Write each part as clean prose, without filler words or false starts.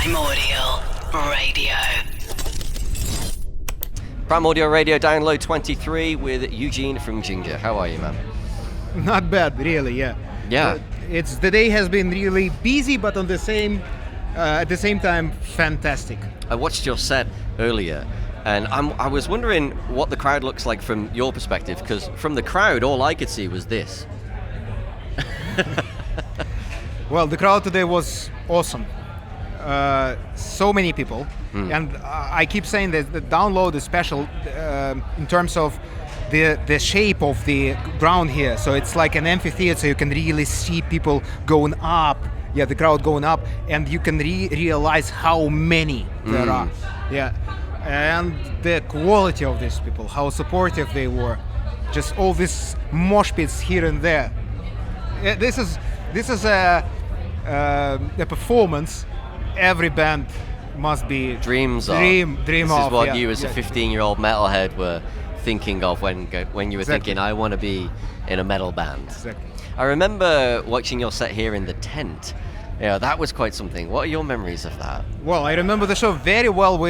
Primordial Radio. Primordial Radio download 23 with Eugene from Ginger. How are you, man? Not bad, really. Yeah. Yeah. It's the day has been really busy, but at the same time, fantastic. I watched your set earlier, and I was wondering what the crowd looks like from your perspective, because from the crowd, all I could see was this. Well, the crowd today was awesome. So many people, and I keep saying that the download is special in terms of the shape of the ground here. So it's like an amphitheater, so you can really see people going up. Yeah, the crowd going up, and you can realize how many there are. Yeah, and the quality of these people, how supportive they were. Just all these mosh pits here and there. This is a performance every band must be dreams of. Dream this of. is what yeah, you as a 15-year-old metalhead were thinking of when you were thinking, I want to be in a metal band. Exactly. I remember watching your set here in the tent. Yeah, that was quite something. What are your memories of that? Well, I remember the show very well.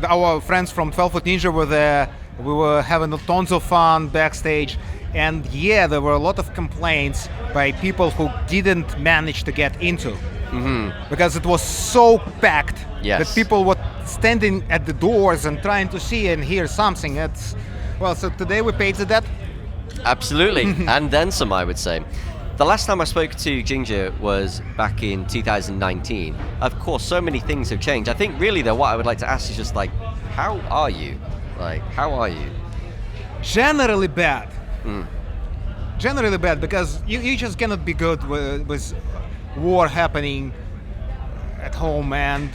Our friends from 12 Foot Ninja were there. We were having tons of fun backstage. And yeah, there were a lot of complaints by people who didn't manage to get into. Because it was so packed that people were standing at the doors and trying to see and hear something. So today we paid the debt. Absolutely, and then some, I would say. The last time I spoke to Ginger was back in 2019. Of course, so many things have changed. I think really though, what I would like to ask is just like, how are you? Like, how are you? Generally bad. Generally bad, because you just cannot be good with war happening at home, and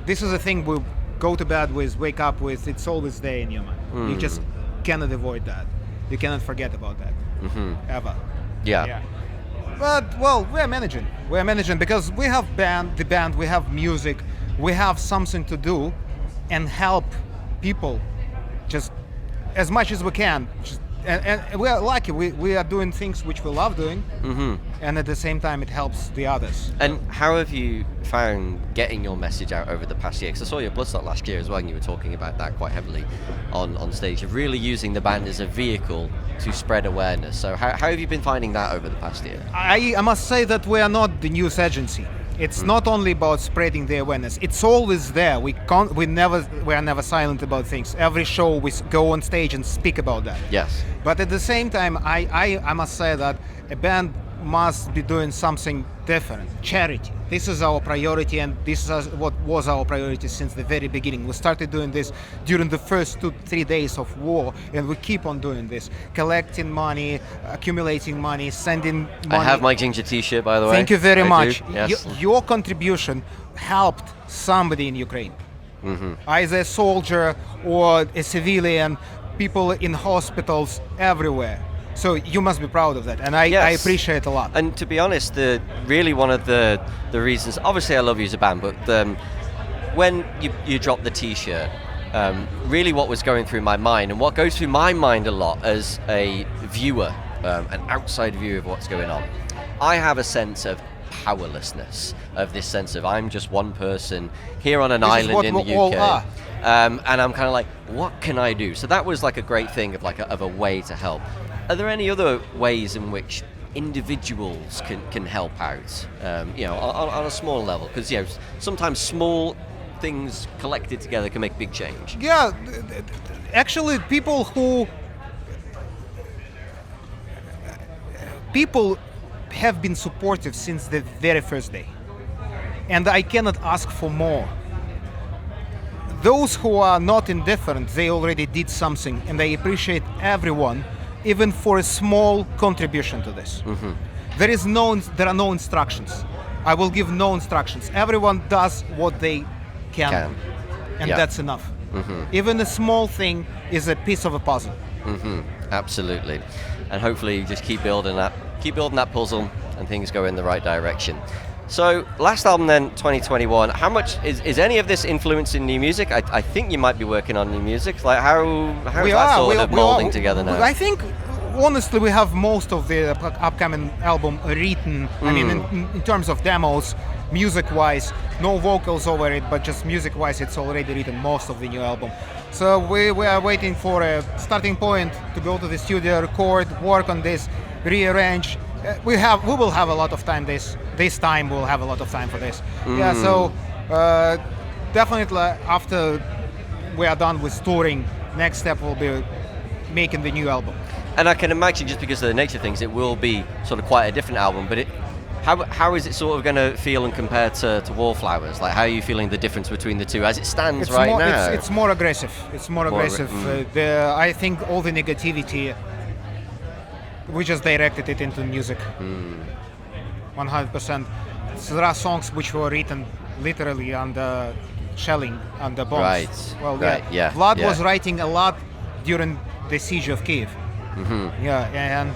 this is a thing we go to bed with, wake up with. It's always there in your mind. You just cannot avoid that. You cannot forget about that ever. Yeah. But well, we're managing because we have the band, we have music, we have something to do and help people just as much as we can. And we are lucky. We are doing things which we love doing, and at the same time it helps the others. And how have you found getting your message out over the past year? Because I saw your Bloodstock last year as well, and you were talking about that quite heavily on stage, of really using the band as a vehicle to spread awareness. So how have you been finding that over the past year? I must say that we are not the news agency. It's not only about spreading the awareness. It's always there. We are never silent about things. Every show we go on stage and speak about that. Yes. But at the same time, I must say that a band must be doing something different. Charity. This is our priority, and this is what was our priority since the very beginning. We started doing this during the first 2-3 days of war, and we keep on doing this. Collecting money, accumulating money, sending money. I have my Ginger t-shirt, by the way. Thank you very much. Yes. Your contribution helped somebody in Ukraine. Either a soldier or a civilian, people in hospitals everywhere. So you must be proud of that, and I appreciate it a lot. And to be honest, really one of the reasons, obviously I love you as a band, but when you dropped the t-shirt, really what was going through my mind, and what goes through my mind a lot as a viewer, an outside view of what's going on, I have a sense of powerlessness, of this sense of I'm just one person here on an island in the UK. And I'm kind of like, what can I do? So that was like a great thing of a way to help. Are there any other ways in which individuals can help out, on a small level? Because sometimes small things collected together can make big change. Yeah, actually, people have been supportive since the very first day, and I cannot ask for more. Those who are not indifferent, they already did something, and I appreciate everyone, even for a small contribution to this. There are no instructions. I will give no instructions. Everyone does what they can. And that's enough. Even a small thing is a piece of a puzzle. Absolutely. And hopefully you just keep building that puzzle and things go in the right direction. So last album then, 2021. How much is any of this influencing new music? I think you might be working on new music. Like how is that sort of molding together now? I think honestly we have most of the upcoming album written. I mean, in terms of demos, music-wise, no vocals over it, but just music-wise, it's already written most of the new album. So we are waiting for a starting point to go to the studio, record, work on this, rearrange. We will have a lot of time this time. We'll have a lot of time for this. Yeah. So definitely after we are done with touring, next step will be making the new album. And I can imagine, just because of the nature of things, it will be sort of quite a different album. But how is it sort of going to feel and compare to Wallflowers? Like, how are you feeling the difference between the two as it stands now? It's more aggressive. It's more aggressive. I think all the negativity, we just directed it into music. 100%. So there are songs which were written literally under shelling, under bombs. Right. Well, right. Yeah. Vlad was writing a lot during the siege of Kiev. Yeah, and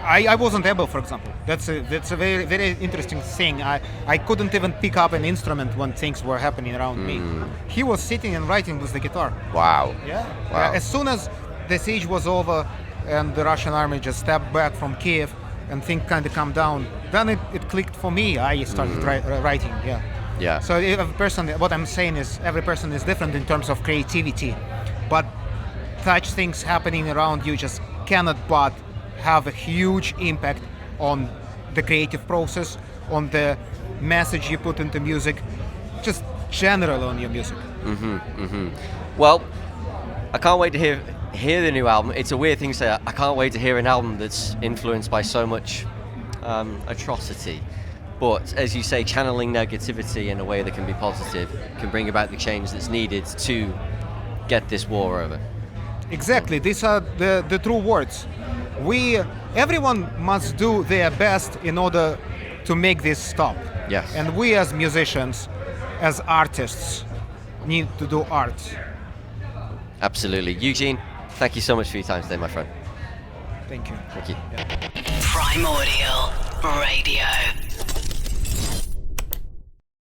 I wasn't able, for example. That's a very, very interesting thing. I couldn't even pick up an instrument when things were happening around me. He was sitting and writing with the guitar. Wow. Yeah. Wow. As soon as the siege was over and the Russian army just stepped back from Kiev and things kind of calmed down, then it clicked for me. I started writing. Yeah. Yeah. So what I'm saying is every person is different in terms of creativity, but such things happening around you just cannot but have a huge impact on the creative process, on the message you put into music, just generally on your music. Well, I can't wait to hear the new album. It's a weird thing to say. I can't wait to hear an album that's influenced by so much atrocity. But as you say, channeling negativity in a way that can be positive can bring about the change that's needed to get this war over. Exactly, these are the true words. Everyone must do their best in order to make this stop. Yes. And we as musicians, as artists, need to do art. Absolutely. Eugene, thank you so much for your time today, my friend. Thank you. Thank you. Primordial Radio.